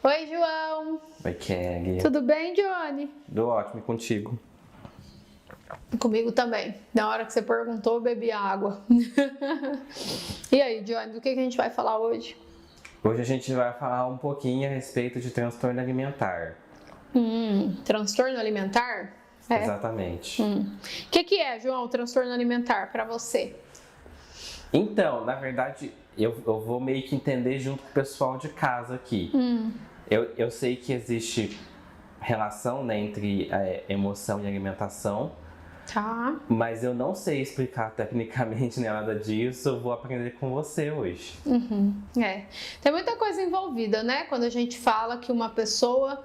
Oi, João. Oi, Kelly. Tudo bem, Johnny? Tudo ótimo, e contigo? Comigo também. Na hora que você perguntou, eu bebi água. E aí, Johnny, do que a gente vai falar hoje? Hoje a gente vai falar um pouquinho a respeito de transtorno alimentar. Transtorno alimentar? É. Exatamente. O que é, João, o transtorno alimentar para você? Então, na verdade, eu vou meio que entender junto com o pessoal de casa aqui. Eu sei que existe relação, né, entre emoção e alimentação, Tá. mas eu não sei explicar tecnicamente nada disso, eu vou aprender com você hoje. Tem muita coisa envolvida, né? Quando a gente fala que uma pessoa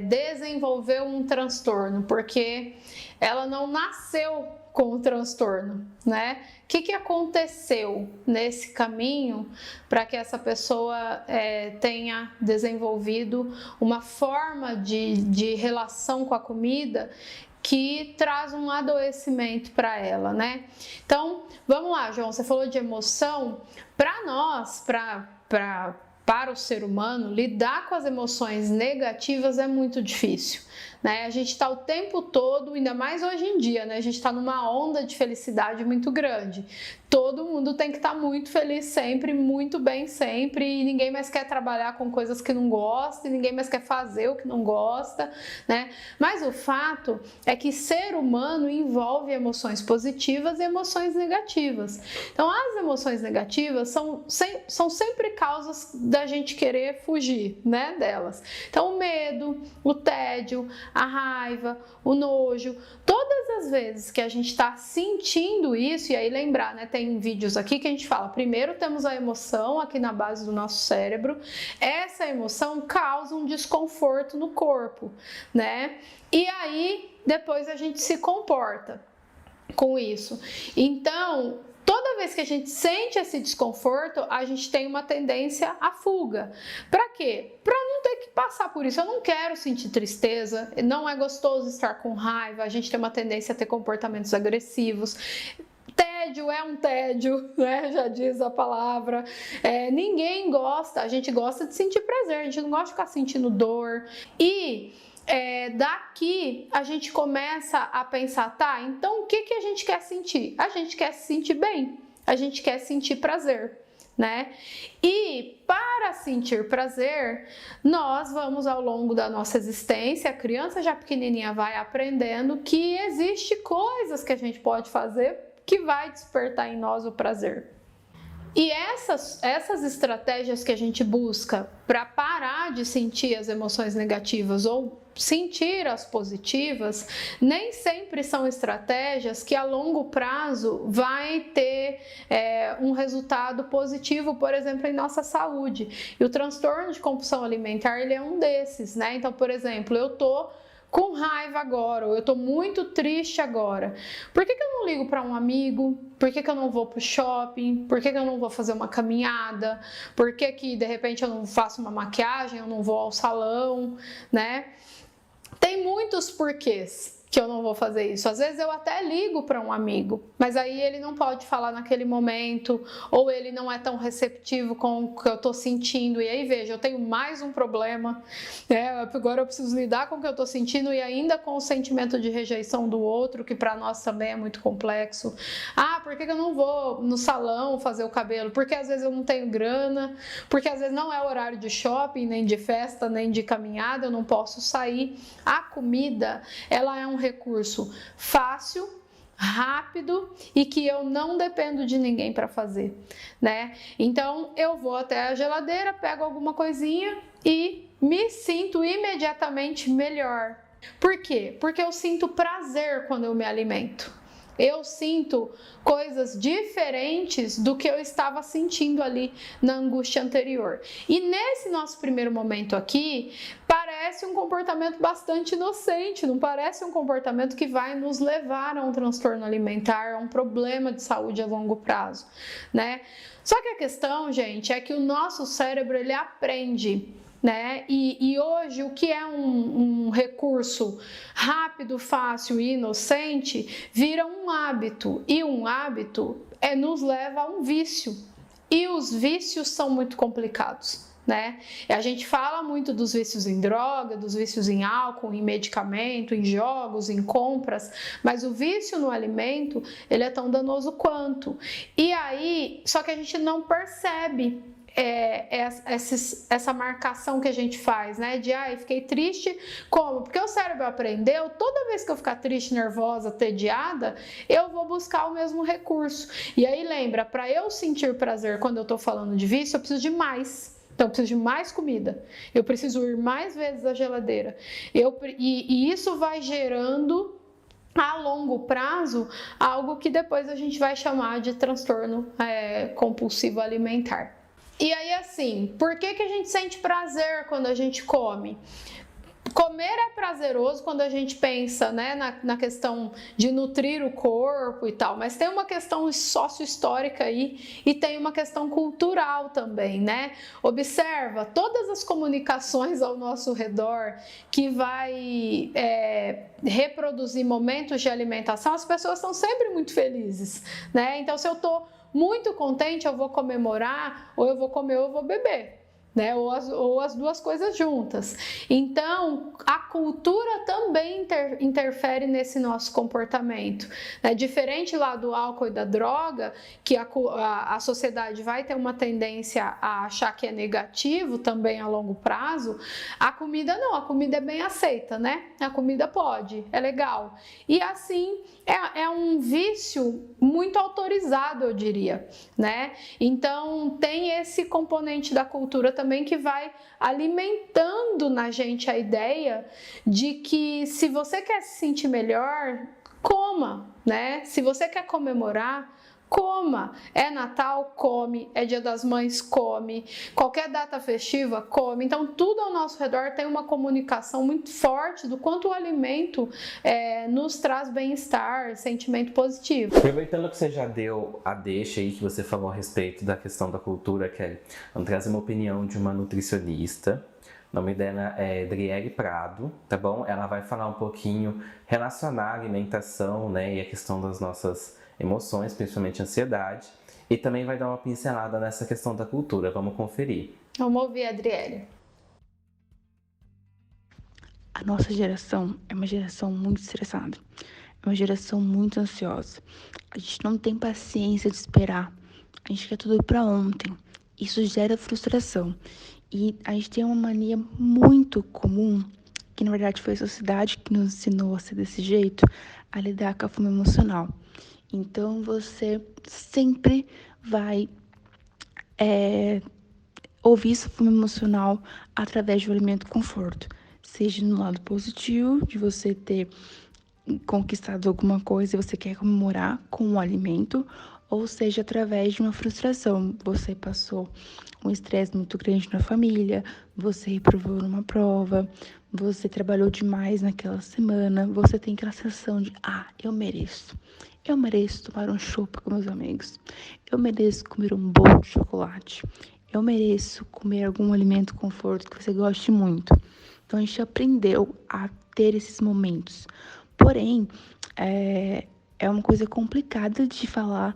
desenvolveu um transtorno, porque ela não nasceu com o transtorno, né? O que aconteceu nesse caminho para que essa pessoa tenha desenvolvido uma forma de relação com a comida que traz um adoecimento para ela, né? Então, vamos lá, João, você falou de emoção. Para nós, para o ser humano, lidar com as emoções negativas é muito difícil, né? A gente está o tempo todo, ainda mais hoje em dia, né? A gente está numa onda de felicidade muito grande. Todo mundo tem que estar muito feliz sempre, muito bem sempre, e ninguém mais quer trabalhar com coisas que não gosta, e ninguém mais quer fazer o que não gosta, né? Mas o fato é que ser humano envolve emoções positivas e emoções negativas. Então, as emoções negativas são sempre causas da gente querer fugir, né, delas. Então, o medo, o tédio, a raiva, o nojo, todas as vezes que a gente está sentindo isso, e aí lembrar, né, tem vídeos aqui que a gente fala, primeiro temos a emoção aqui na base do nosso cérebro, essa emoção causa um desconforto no corpo, né, e aí depois a gente se comporta com isso. Então, toda vez que a gente sente esse desconforto, a gente tem uma tendência à fuga. Para quê? Para não ter que passar por isso. Eu não quero sentir tristeza, não é gostoso estar com raiva, a gente tem uma tendência a ter comportamentos agressivos. Tédio é um tédio, né? Já diz a palavra. Ninguém gosta, a gente gosta de sentir prazer, a gente não gosta de ficar sentindo dor. E daqui a gente começa a pensar, tá, então o que a gente quer sentir? A gente quer se sentir bem, a gente quer sentir prazer, né? E para sentir prazer, nós vamos ao longo da nossa existência, a criança já pequenininha vai aprendendo que existe coisas que a gente pode fazer que vai despertar em nós o prazer. E essas estratégias que a gente busca para parar de sentir as emoções negativas ou sentir as positivas, nem sempre são estratégias que a longo prazo vai ter um resultado positivo, por exemplo, em nossa saúde. E o transtorno de compulsão alimentar, ele é um desses, né? Então, por exemplo, eu tô com raiva agora, ou eu tô muito triste agora. Por que eu não ligo para um amigo? Por que eu não vou pro shopping? Por que eu não vou fazer uma caminhada? Por que de repente eu não faço uma maquiagem, eu não vou ao salão, né? Tem muitos porquês que eu não vou fazer isso. Às vezes eu até ligo para um amigo, mas aí ele não pode falar naquele momento, ou ele não é tão receptivo com o que eu tô sentindo. E aí, veja, eu tenho mais um problema, né? Agora eu preciso lidar com o que eu tô sentindo e ainda com o sentimento de rejeição do outro, que para nós também é muito complexo. Ah, por que eu não vou no salão fazer o cabelo? Porque às vezes eu não tenho grana, porque às vezes não é horário de shopping, nem de festa, nem de caminhada, eu não posso sair. A comida, ela é um recurso fácil, rápido e que eu não dependo de ninguém para fazer, né? Então eu vou até a geladeira, pego alguma coisinha e me sinto imediatamente melhor. Por quê? Porque eu sinto prazer quando eu me alimento. Eu sinto coisas diferentes do que eu estava sentindo ali na angústia anterior. E nesse nosso primeiro momento aqui, parece um comportamento bastante inocente, não parece um comportamento que vai nos levar a um transtorno alimentar, a um problema de saúde a longo prazo, né? Só que a questão, gente, é que o nosso cérebro, ele aprende, né? E hoje o que é um recurso rápido, fácil e inocente vira um hábito, e um hábito nos leva a um vício, e os vícios são muito complicados, né? E a gente fala muito dos vícios em droga, dos vícios em álcool, em medicamento, em jogos, em compras, mas o vício no alimento, ele é tão danoso quanto. E aí, só que a gente não percebe essa marcação que a gente faz, né? De, fiquei triste, como? Porque o cérebro aprendeu, toda vez que eu ficar triste, nervosa, tediada, eu vou buscar o mesmo recurso. E aí lembra, para eu sentir prazer quando eu tô falando de vício, eu preciso de mais. Então, eu preciso de mais comida, eu preciso ir mais vezes à geladeira. E isso vai gerando, a longo prazo, algo que depois a gente vai chamar de transtorno compulsivo alimentar. E aí, assim, por que a gente sente prazer quando a gente come? Comer é prazeroso quando a gente pensa, né, na questão de nutrir o corpo e tal, mas tem uma questão sócio-histórica aí e tem uma questão cultural também, né? Observa todas as comunicações ao nosso redor que vai reproduzir momentos de alimentação, as pessoas estão sempre muito felizes, né? Então, se eu tô muito contente, eu vou comemorar, ou eu vou comer ou eu vou beber, né? Ou as duas coisas juntas. Então, a cultura também interfere nesse nosso comportamento, né? Diferente lá do álcool e da droga, que a sociedade vai ter uma tendência a achar que é negativo também a longo prazo, a comida não, a comida é bem aceita, né? A comida pode, é legal. E assim, é um vício muito autorizado, eu diria, né? Então, tem esse componente da cultura também que vai alimentando na gente a ideia de que se você quer se sentir melhor, coma, né? Se você quer comemorar, coma. É Natal, come. É Dia das Mães, come. Qualquer data festiva, come. Então, tudo ao nosso redor tem uma comunicação muito forte do quanto o alimento nos traz bem-estar, sentimento positivo. Aproveitando que você já deu a deixa aí que você falou a respeito da questão da cultura, Kelly, vamos trazer uma opinião de uma nutricionista. O nome dela é Adriele Prado, tá bom? Ela vai falar um pouquinho, relacionar a alimentação, né, e a questão das nossas emoções, principalmente ansiedade, e também vai dar uma pincelada nessa questão da cultura. Vamos conferir. Vamos ouvir, Adriele. A nossa geração é uma geração muito estressada, é uma geração muito ansiosa. A gente não tem paciência de esperar, a gente quer tudo para ontem. Isso gera frustração. E a gente tem uma mania muito comum, que na verdade foi a sociedade que nos ensinou a ser desse jeito, a lidar com a fome emocional. Então, você sempre vai ouvir essa fome emocional através do alimento conforto. Seja no lado positivo, de você ter conquistado alguma coisa e você quer comemorar com o alimento, ou seja, através de uma frustração. Você passou um estresse muito grande na família, você reprovou numa prova, você trabalhou demais naquela semana, você tem aquela sensação de, eu mereço. Eu mereço tomar um chopp com meus amigos. Eu mereço comer um bolo de chocolate. Eu mereço comer algum alimento conforto que você goste muito. Então, a gente aprendeu a ter esses momentos. Porém, é uma coisa complicada de falar,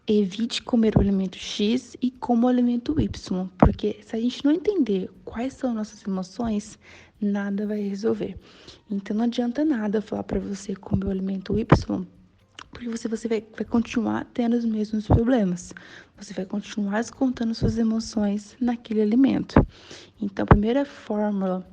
evite comer o alimento X e coma o alimento Y. Porque se a gente não entender quais são nossas emoções, nada vai resolver. Então, não adianta nada falar para você comer o alimento Y, porque você vai continuar tendo os mesmos problemas. Você vai continuar descontando suas emoções naquele alimento. Então, a primeira fórmula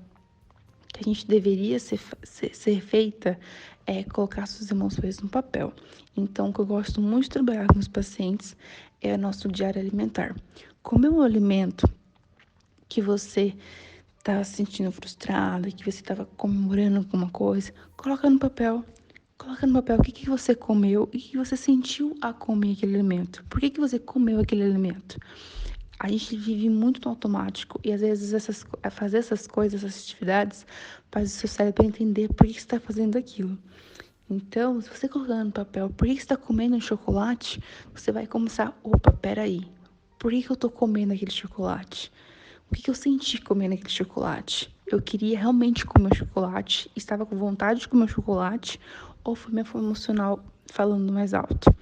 que a gente deveria ser feita é colocar suas emoções no papel. Então, o que eu gosto muito de trabalhar com os pacientes é o nosso diário alimentar. Comer um alimento que você estava se sentindo frustrada, que você estava comemorando alguma coisa, coloca no papel. Coloca no papel o que você comeu e o que você sentiu a comer aquele alimento. Por que você comeu aquele alimento? A gente vive muito no automático e às vezes fazer essas coisas, essas atividades, faz o seu cérebro entender por que você está fazendo aquilo. Então, se você colocar no papel por que você está comendo um chocolate, você vai começar, peraí, por que eu estou comendo aquele chocolate? O que eu senti comendo aquele chocolate? Eu queria realmente comer o chocolate, estava com vontade de comer o chocolate, ou foi minha fome emocional falando mais alto.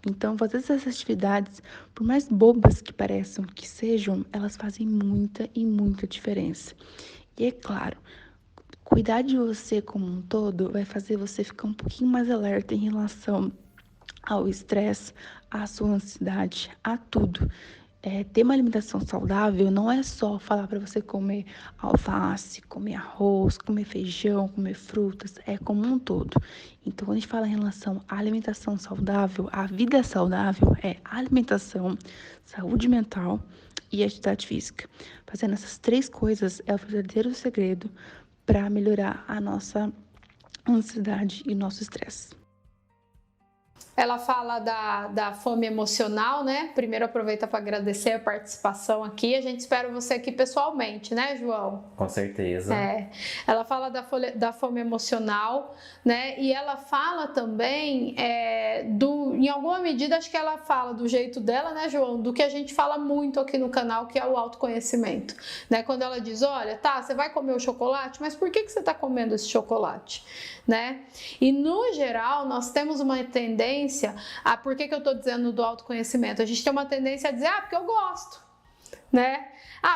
Então, fazer essas atividades, por mais bobas que pareçam que sejam, elas fazem muita e muita diferença. E é claro, cuidar de você como um todo vai fazer você ficar um pouquinho mais alerta em relação ao estresse, à sua ansiedade, a tudo. Ter uma alimentação saudável não é só falar para você comer alface, comer arroz, comer feijão, comer frutas, é como um todo. Então, quando a gente fala em relação à alimentação saudável, a vida saudável é alimentação, saúde mental e atividade física. Fazendo essas 3 coisas é o verdadeiro segredo para melhorar a nossa ansiedade e o nosso estresse. Ela fala da fome emocional, né? Primeiro aproveita para agradecer a participação aqui. A gente espera você aqui pessoalmente, né, João? Com certeza. Ela fala da fome emocional, né? E ela fala também em alguma medida, acho que ela fala do jeito dela, né, João? Do que a gente fala muito aqui no canal, que é o autoconhecimento, né? Quando ela diz, olha, tá, você vai comer o chocolate, mas por que você está comendo esse chocolate, né? E no geral, nós temos uma tendência por que eu estou dizendo do autoconhecimento? A gente tem uma tendência a dizer, porque eu gosto, né?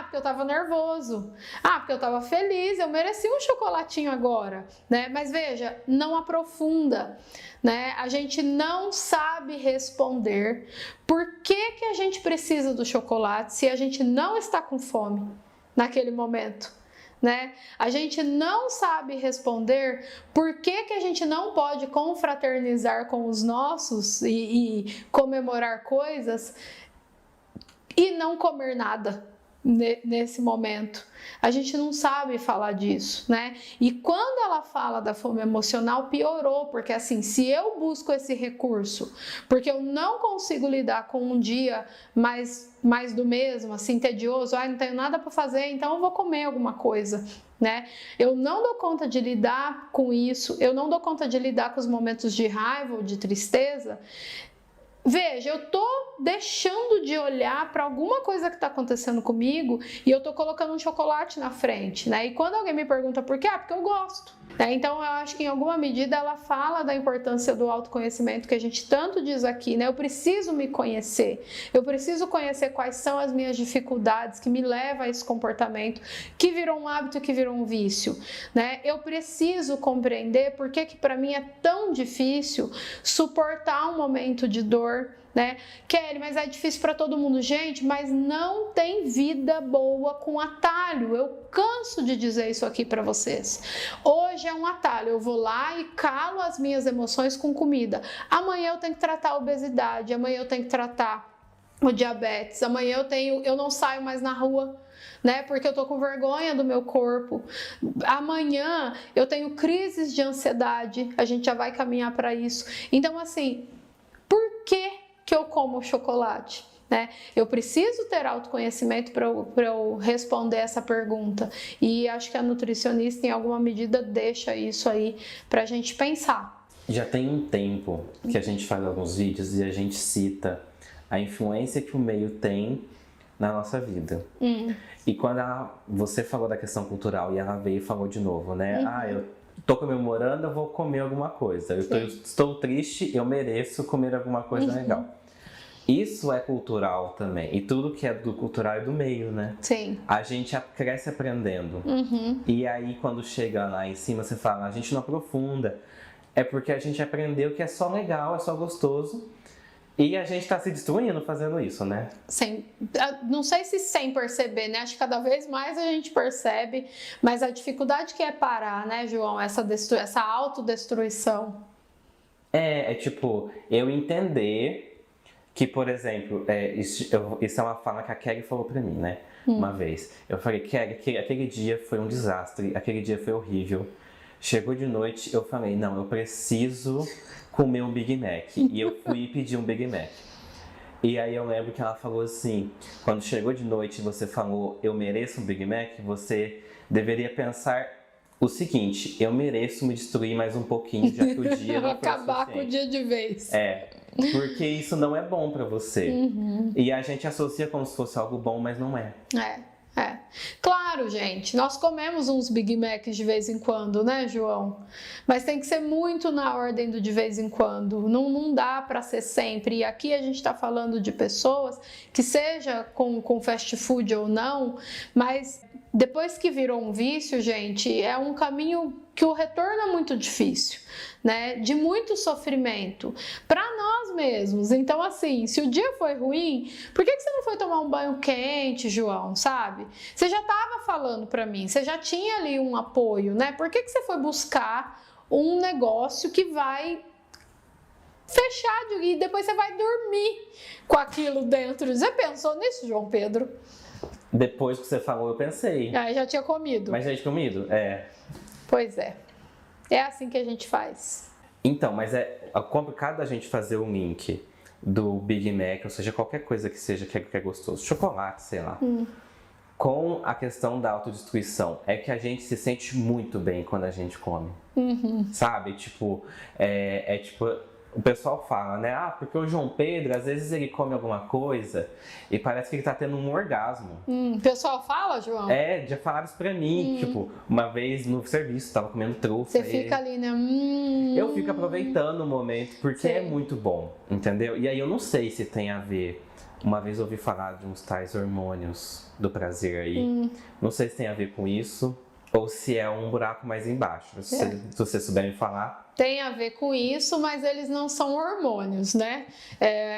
Porque eu estava nervoso, porque eu estava feliz, eu mereci um chocolatinho agora, né? Mas veja, não aprofunda, né? A gente não sabe responder por que a gente precisa do chocolate se a gente não está com fome naquele momento. Né? A gente não sabe responder por que a gente não pode confraternizar com os nossos e comemorar coisas e não comer nada nesse momento. A gente não sabe falar disso, né? E quando ela fala da fome emocional, piorou, porque assim, se eu busco esse recurso, porque eu não consigo lidar com um dia mais do mesmo, assim, tedioso, não tenho nada para fazer, então eu vou comer alguma coisa, né? Eu não dou conta de lidar com isso, eu não dou conta de lidar com os momentos de raiva ou de tristeza. Veja, eu tô deixando de olhar para alguma coisa que está acontecendo comigo e eu tô colocando um chocolate na frente, né? E quando alguém me pergunta por quê? Porque eu gosto, né? Então eu acho que em alguma medida ela fala da importância do autoconhecimento que a gente tanto diz aqui, né? Eu preciso me conhecer, eu preciso conhecer quais são as minhas dificuldades que me levam a esse comportamento que virou um hábito, que virou um vício, né? Eu preciso compreender por que para mim é tão difícil suportar um momento de dor, né? Kelly, mas é difícil para todo mundo. Gente, mas não tem vida boa com atalho. Eu canso de dizer isso aqui para vocês. Hoje é um atalho. Eu vou lá e calo as minhas emoções com comida. Amanhã eu tenho que tratar a obesidade. Amanhã eu tenho que tratar o diabetes. Amanhã eu não saio mais na rua, né? Porque eu tô com vergonha do meu corpo. Amanhã eu tenho crises de ansiedade. A gente já vai caminhar para isso. Então, assim, por que eu como chocolate? Né? Eu preciso ter autoconhecimento para eu responder essa pergunta. E acho que a nutricionista, em alguma medida, deixa isso aí para a gente pensar. Já tem um tempo que a gente faz alguns vídeos e a gente cita a influência que o meio tem na nossa vida. E quando você falou da questão cultural e ela veio e falou de novo, né? Eu tô comemorando, eu vou comer alguma coisa. Estou triste, eu mereço comer alguma coisa legal. Isso é cultural também. E tudo que é do cultural é do meio, né? Sim. A gente cresce aprendendo. E aí, quando chega lá em cima, você fala, a gente não aprofunda. É porque a gente aprendeu que é só legal, é só gostoso. E a gente tá se destruindo fazendo isso, né? Não sei se sem perceber, né? Acho que cada vez mais a gente percebe, mas a dificuldade que é parar, né, João? Essa autodestruição. Tipo, eu entender que, por exemplo, isso é uma fala que a Kelly falou pra mim, né? Uma vez. Eu falei, Kelly, aquele dia foi um desastre, aquele dia foi horrível. Chegou de noite, eu falei, não, eu preciso comer um Big Mac. E eu fui e pedi um Big Mac. E aí eu lembro que ela falou assim, quando chegou de noite e você falou, eu mereço um Big Mac, você deveria pensar o seguinte, eu mereço me destruir mais um pouquinho, já que o dia não foi acabar com o dia de vez. Porque isso não é bom pra você. E a gente associa como se fosse algo bom, mas não é. Claro, gente, nós comemos uns Big Macs de vez em quando, né, João? Mas tem que ser muito na ordem do de vez em quando. Não dá para ser sempre. E aqui a gente está falando de pessoas que seja com fast food ou não, mas depois que virou um vício, gente, é um caminho que o retorno é muito difícil, né? De muito sofrimento para nós mesmos. Então, assim, se o dia foi ruim, por que você não foi tomar um banho quente, João, sabe? Você já estava falando para mim, você já tinha ali um apoio, né? Por que você foi buscar um negócio que vai fechar e depois você vai dormir com aquilo dentro? Você pensou nisso, João Pedro? Depois que você falou, eu pensei. Ah, já tinha comido. Mas já tinha comido? Pois é. É assim que a gente faz. Então, mas é complicado a gente fazer o link do Big Mac, ou seja, qualquer coisa que seja que é gostoso, chocolate, sei lá, com a questão da autodestruição. É que a gente se sente muito bem quando a gente come. Sabe? Tipo, tipo, o pessoal fala, né? Porque o João Pedro, às vezes ele come alguma coisa e parece que ele tá tendo um orgasmo. O pessoal fala, João? Já falaram isso pra mim. Tipo, uma vez no serviço, tava comendo trufa. Você fica ali, né? Eu fico aproveitando o momento, porque é muito bom, entendeu? E aí eu não sei se tem a ver. Uma vez eu ouvi falar de uns tais hormônios do prazer aí. Não sei se tem a ver com isso ou se é um buraco mais embaixo. Se você souber me falar. Tem a ver com isso, mas eles não são hormônios, né?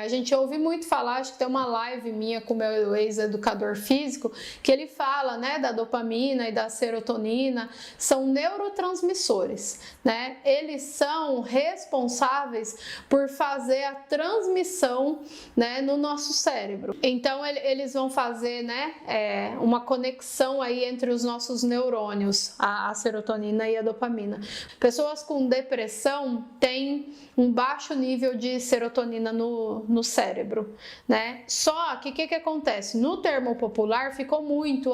A gente ouve muito falar, acho que tem uma live minha com o meu ex-educador físico, que ele fala, né, da dopamina e da serotonina, são neurotransmissores, né? Eles são responsáveis por fazer a transmissão, né, no nosso cérebro. Então, eles vão fazer, né, uma conexão aí entre os nossos neurônios, a serotonina e a dopamina. Pessoas com depressão tem um baixo nível de serotonina no cérebro, né? Só que o que acontece? No termo popular ficou muito,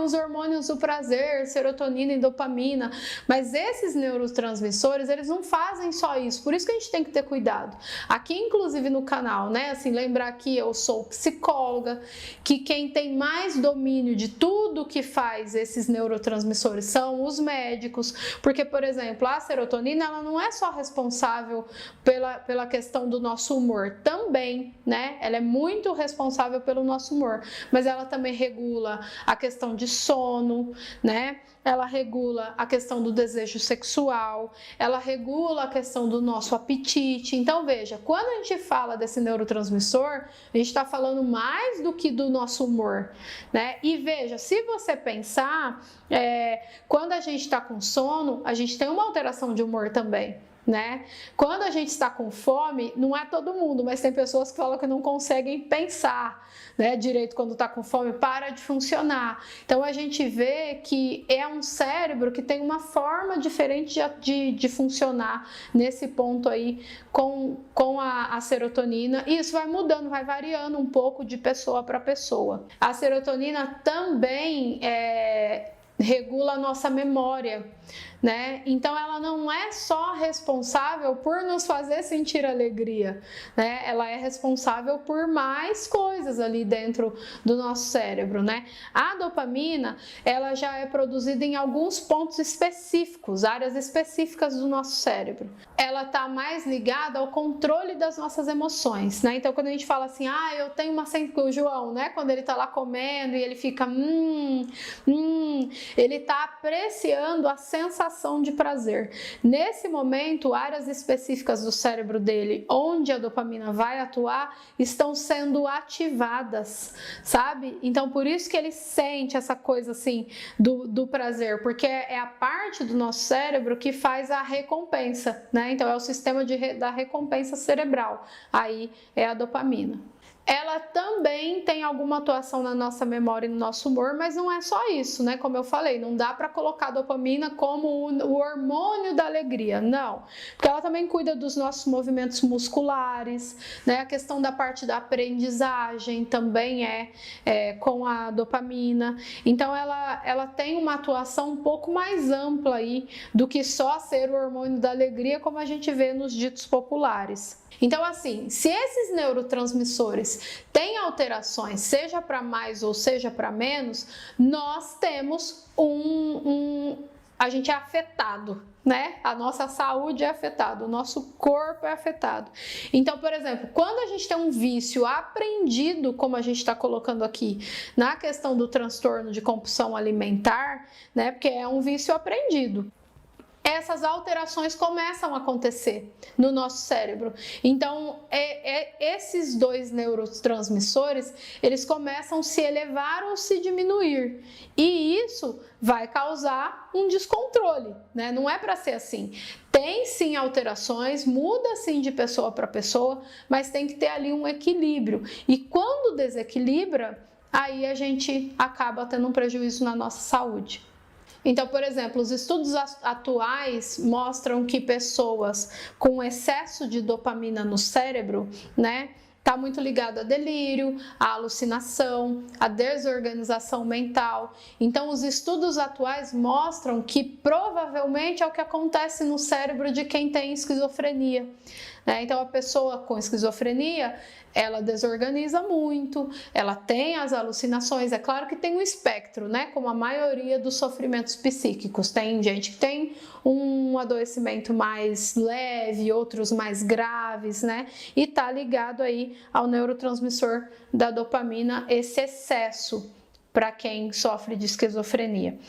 os hormônios do prazer, serotonina e dopamina, mas esses neurotransmissores, eles não fazem só isso, por isso que a gente tem que ter cuidado. Aqui, inclusive no canal, né? Assim, lembrar que eu sou psicóloga, que quem tem mais domínio de tudo que faz esses neurotransmissores são os médicos, porque, por exemplo, a serotonina, ela não é só responsável pela questão do nosso humor, também, né? Ela é muito responsável pelo nosso humor, mas ela também regula a questão de sono, né? Ela regula a questão do desejo sexual, ela regula a questão do nosso apetite. Então, veja, quando a gente fala desse neurotransmissor, a gente está falando mais do que do nosso humor, né? E veja, se você pensar, quando a gente está com sono, a gente tem uma alteração de humor também, né? Quando a gente está com fome, não é todo mundo, mas tem pessoas que falam que não conseguem pensar, né, direito quando está com fome, para de funcionar. Então a gente vê que é um cérebro que tem uma forma diferente de funcionar nesse ponto aí com a serotonina, e isso vai mudando, vai variando um pouco de pessoa para pessoa. A serotonina também regula a nossa memória, né? Então ela não é só responsável por nos fazer sentir alegria, né? Ela é responsável por mais coisas ali dentro do nosso cérebro, né? A dopamina, ela já é produzida em alguns pontos específicos, áreas específicas do nosso cérebro. Ela tá mais ligada ao controle das nossas emoções, né? Então quando a gente fala assim, eu tenho uma o João, né? Quando ele tá lá comendo e ele fica ele tá apreciando a sensação de prazer. Nesse momento, áreas específicas do cérebro dele, onde a dopamina vai atuar, estão sendo ativadas, sabe? Então, por isso que ele sente essa coisa assim do prazer, porque é a parte do nosso cérebro que faz a recompensa, né? Então, é o sistema da recompensa cerebral. Aí é a dopamina. Ela também tem alguma atuação na nossa memória e no nosso humor, mas não é só isso, né? Como eu falei, não dá para colocar a dopamina como o hormônio da alegria, não. Porque ela também cuida dos nossos movimentos musculares, né? A questão da parte da aprendizagem também com a dopamina. Então, ela tem uma atuação um pouco mais ampla aí do que só ser o hormônio da alegria, como a gente vê nos ditos populares. Então, assim, se esses neurotransmissores neurotransmissores têm alterações, seja para mais ou seja para menos, nós temos a gente é afetado, né? A nossa saúde é afetada, o nosso corpo é afetado. Então, por exemplo, quando a gente tem um vício aprendido, como a gente está colocando aqui, na questão do transtorno de compulsão alimentar, né? Porque é um vício aprendido. Essas alterações começam a acontecer no nosso cérebro. Então, esses dois neurotransmissores, eles começam a se elevar ou se diminuir. E isso vai causar um descontrole, né? Não é para ser assim. Tem sim alterações, muda sim de pessoa para pessoa, mas tem que ter ali um equilíbrio. E quando desequilibra, aí a gente acaba tendo um prejuízo na nossa saúde. Então, por exemplo, os estudos atuais mostram que pessoas com excesso de dopamina no cérebro, né, está muito ligado a delírio, a alucinação, a desorganização mental. Então, os estudos atuais mostram que provavelmente é o que acontece no cérebro de quem tem esquizofrenia. Então, a pessoa com esquizofrenia, ela desorganiza muito, ela tem as alucinações. É claro que tem um espectro, né? Como a maioria dos sofrimentos psíquicos. Tem gente que tem um adoecimento mais leve, outros mais graves, né? E tá ligado aí ao neurotransmissor da dopamina, esse excesso para quem sofre de esquizofrenia,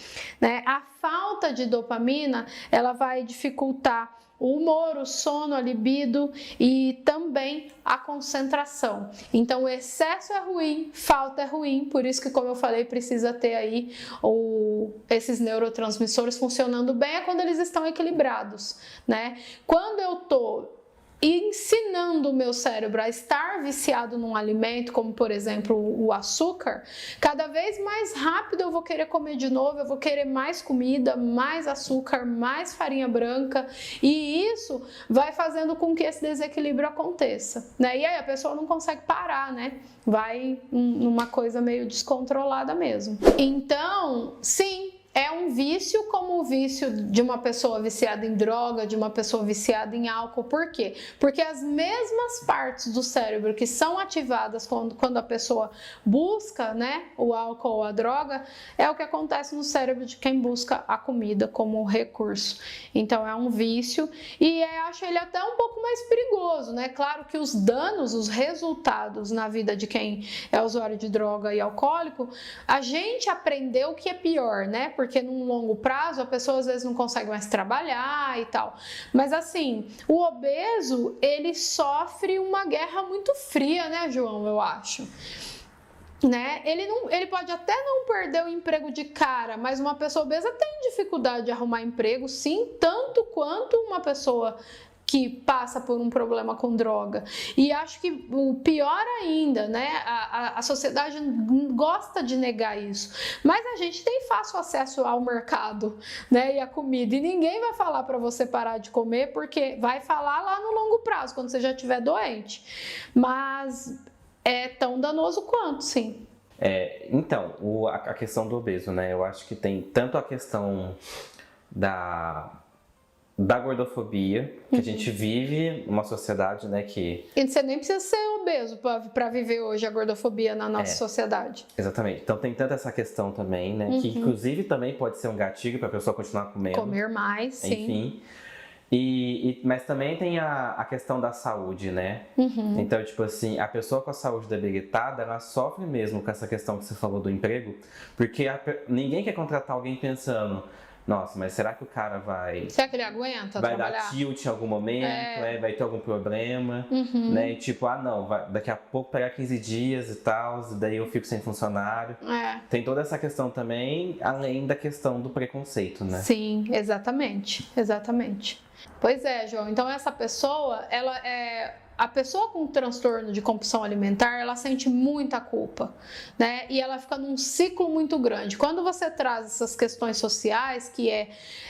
né? A falta de dopamina, ela vai dificultar o humor, o sono, a libido e também a concentração. Então, o excesso é ruim, falta é ruim, por isso que, como eu falei, precisa ter aí esses neurotransmissores funcionando bem é quando eles estão equilibrados, né? Quando eu tô ensinando o meu cérebro a estar viciado num alimento, como por exemplo o açúcar, cada vez mais rápido eu vou querer comer de novo, eu vou querer mais comida, mais açúcar, mais farinha branca, e isso vai fazendo com que esse desequilíbrio aconteça, né? E aí a pessoa não consegue parar, né? Vai numa coisa meio descontrolada mesmo. Então, sim, é um vício como o vício de uma pessoa viciada em droga, de uma pessoa viciada em álcool. Por quê? Porque as mesmas partes do cérebro que são ativadas quando a pessoa busca, né, o álcool ou a droga, é o que acontece no cérebro de quem busca a comida como recurso. Então é um vício e acho ele até um pouco mais perigoso, né? Claro que os danos, os resultados na vida de quem é usuário de droga e alcoólico, a gente aprendeu que é pior, né? Porque num longo prazo a pessoa às vezes não consegue mais trabalhar e tal. Mas assim, o obeso, ele sofre uma guerra muito fria, né, João, eu acho. Né? Ele pode até não perder o emprego de cara, mas uma pessoa obesa tem dificuldade de arrumar emprego, sim, tanto quanto uma pessoa que passa por um problema com droga. E acho que o pior ainda, né? A sociedade gosta de negar isso. Mas a gente tem fácil acesso ao mercado, né? E à comida. E ninguém vai falar para você parar de comer, porque vai falar lá no longo prazo, quando você já estiver doente. Mas é tão danoso quanto, sim. Então, a questão do obeso, né? Eu acho que tem tanto a questão da gordofobia, que a gente vive numa sociedade, né, que... E você nem precisa ser obeso para viver hoje a gordofobia na nossa sociedade. Exatamente. Então tem tanta essa questão também, né, que inclusive também pode ser um gatilho para a pessoa continuar comendo. Comer mais, sim. Enfim. Mas também tem a questão da saúde, né? Então, tipo assim, a pessoa com a saúde debilitada, ela sofre mesmo com essa questão que você falou do emprego, porque ninguém quer contratar alguém pensando... Nossa, mas será que o cara será que ele aguenta vai trabalhar? Dar tilt em algum momento, vai ter algum problema, né? E tipo, não, daqui a pouco pegar 15 dias e tal, e daí eu fico sem funcionário. Tem toda essa questão também, além da questão do preconceito, né? Sim, exatamente. Pois é, João. Então essa pessoa, a pessoa com transtorno de compulsão alimentar, ela sente muita culpa, né? E ela fica num ciclo muito grande. Quando você traz essas questões sociais,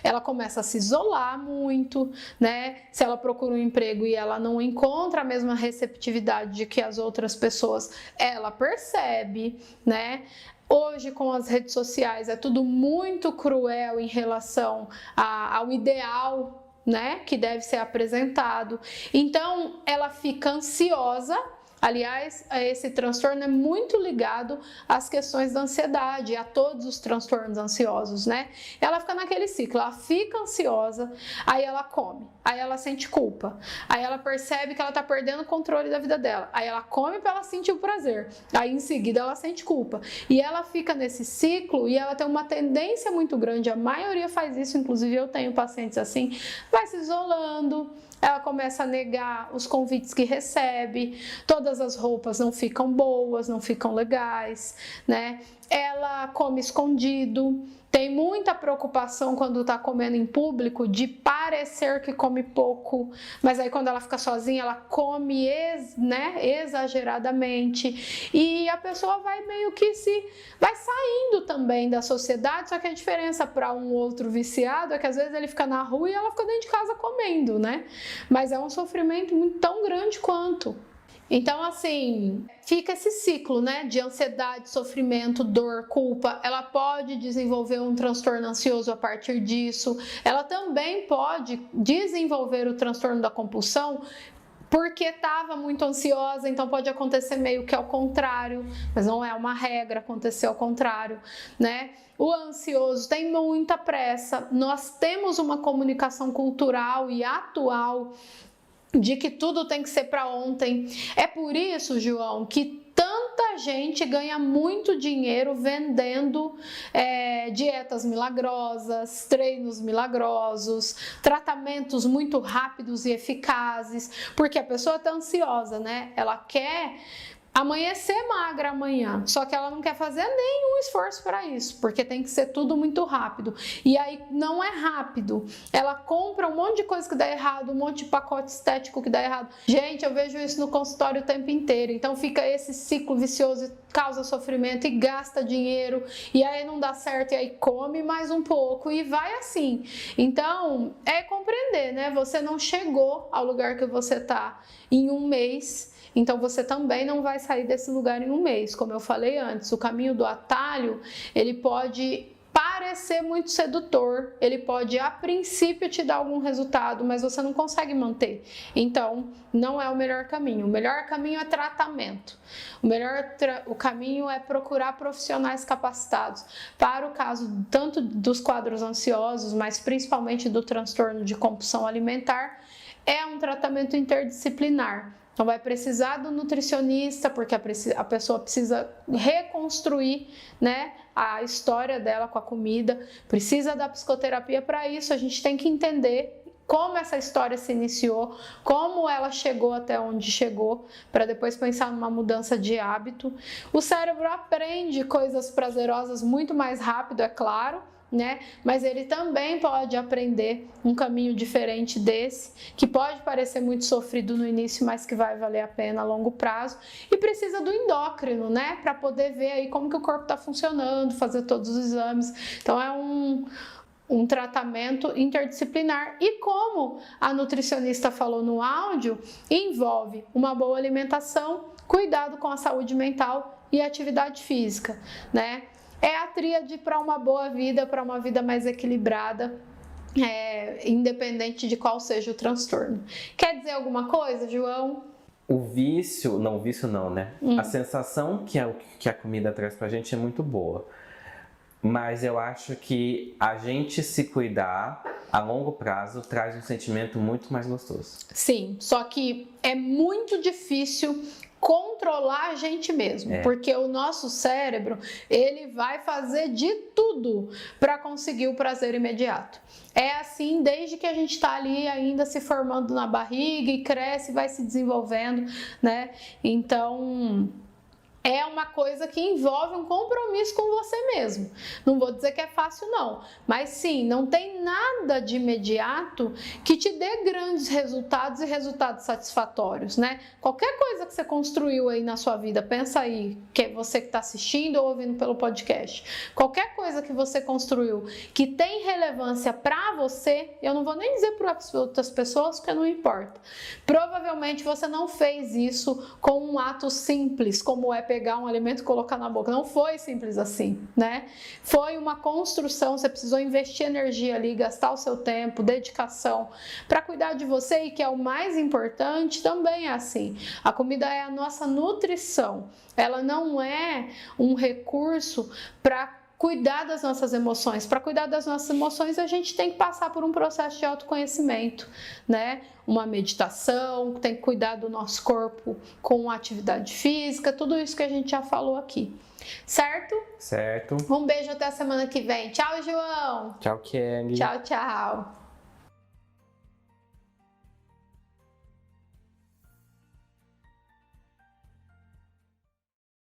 ela começa a se isolar muito, né? Se ela procura um emprego e ela não encontra a mesma receptividade de que as outras pessoas, ela percebe, né? Hoje, com as redes sociais, é tudo muito cruel em relação ao ideal, né, que deve ser apresentado. Então, ela fica ansiosa Aliás, esse transtorno é muito ligado às questões da ansiedade, a todos os transtornos ansiosos, né? Ela fica naquele ciclo, ela fica ansiosa, aí ela come, aí ela sente culpa, aí ela percebe que ela tá perdendo o controle da vida dela, aí ela come para ela sentir o prazer, aí em seguida ela sente culpa. E ela fica nesse ciclo e ela tem uma tendência muito grande, a maioria faz isso, inclusive eu tenho pacientes assim, vai se isolando, ela começa a negar os convites que recebe, todas as roupas não ficam boas, não ficam legais, né? Ela come escondido, tem muita preocupação quando tá comendo em público de parecer que come pouco, mas aí quando ela fica sozinha, ela come exageradamente, e a pessoa vai meio que vai saindo também da sociedade, só que a diferença para um outro viciado é que às vezes ele fica na rua e ela fica dentro de casa comendo, né? Mas é um sofrimento muito tão grande quanto. Então, assim, fica esse ciclo, né, de ansiedade, sofrimento, dor, culpa. Ela pode desenvolver um transtorno ansioso a partir disso. Ela também pode desenvolver o transtorno da compulsão porque estava muito ansiosa, então pode acontecer meio que ao contrário, mas não é uma regra, acontecer ao contrário, né? O ansioso tem muita pressa. Nós temos uma comunicação cultural e atual de que tudo tem que ser para ontem. É por isso, João, que tanta gente ganha muito dinheiro vendendo dietas milagrosas, treinos milagrosos, tratamentos muito rápidos e eficazes, porque a pessoa está ansiosa, né? Ela quer amanhecer magra amanhã, só que ela não quer fazer nenhum esforço para isso, porque tem que ser tudo muito rápido. E aí não é rápido. Ela compra um monte de coisa que dá errado, um monte de pacote estético que dá errado. Gente, eu vejo isso no consultório o tempo inteiro. Então fica esse ciclo vicioso e causa sofrimento e gasta dinheiro, e aí não dá certo, e aí come mais um pouco e vai assim. Então, é compreender, né? Você não chegou ao lugar que você tá em um mês. Então você também não vai sair desse lugar em um mês. Como eu falei antes, o caminho do atalho, ele pode parecer muito sedutor, ele pode a princípio te dar algum resultado, mas você não consegue manter. Então, não é o melhor caminho. O melhor caminho é tratamento. O caminho é procurar profissionais capacitados para o caso tanto dos quadros ansiosos, mas principalmente do transtorno de compulsão alimentar. É um tratamento interdisciplinar. Então vai precisar do nutricionista, porque a pessoa precisa reconstruir, né, a história dela com a comida, precisa da psicoterapia. Para isso a gente tem que entender como essa história se iniciou, como ela chegou até onde chegou, para depois pensar numa mudança de hábito. O cérebro aprende coisas prazerosas muito mais rápido, é claro, né? Mas ele também pode aprender um caminho diferente desse, que pode parecer muito sofrido no início, mas que vai valer a pena a longo prazo, e precisa do endócrino, né? Para poder ver aí como que o corpo está funcionando, fazer todos os exames. Então é um tratamento interdisciplinar, e como a nutricionista falou no áudio, envolve uma boa alimentação, cuidado com a saúde mental e atividade física, né? É a tríade para uma boa vida, para uma vida mais equilibrada, independente de qual seja o transtorno. Quer dizer alguma coisa, João? O vício não, né? A sensação que a comida traz pra gente é muito boa. Mas eu acho que a gente se cuidar a longo prazo traz um sentimento muito mais gostoso. Sim, só que é muito difícil controlar a gente mesmo, porque o nosso cérebro, ele vai fazer de tudo para conseguir o prazer imediato. É assim desde que a gente está ali ainda se formando na barriga e cresce, vai se desenvolvendo, né? Então é uma coisa que envolve um compromisso com você mesmo. Não vou dizer que é fácil não, mas sim, não tem nada de imediato que te dê grandes resultados e resultados satisfatórios, né? Qualquer coisa que você construiu aí na sua vida, pensa aí, que é você que está assistindo ou ouvindo pelo podcast, qualquer coisa que você construiu que tem relevância para você, eu não vou nem dizer para outras pessoas, porque não importa. Provavelmente você não fez isso com um ato simples, como é pegar pegar um alimento e colocar na boca. Não foi simples assim, né? Foi uma construção, você precisou investir energia ali, gastar o seu tempo, dedicação para cuidar de você, e que é o mais importante, também é assim. A comida é a nossa nutrição. Ela não é um recurso para cuidar das nossas emoções. Para cuidar das nossas emoções, a gente tem que passar por um processo de autoconhecimento, né? Uma meditação, tem que cuidar do nosso corpo com atividade física, tudo isso que a gente já falou aqui. Certo? Certo. Um beijo, até a semana que vem. Tchau, João. Tchau, Kelly. Tchau, tchau.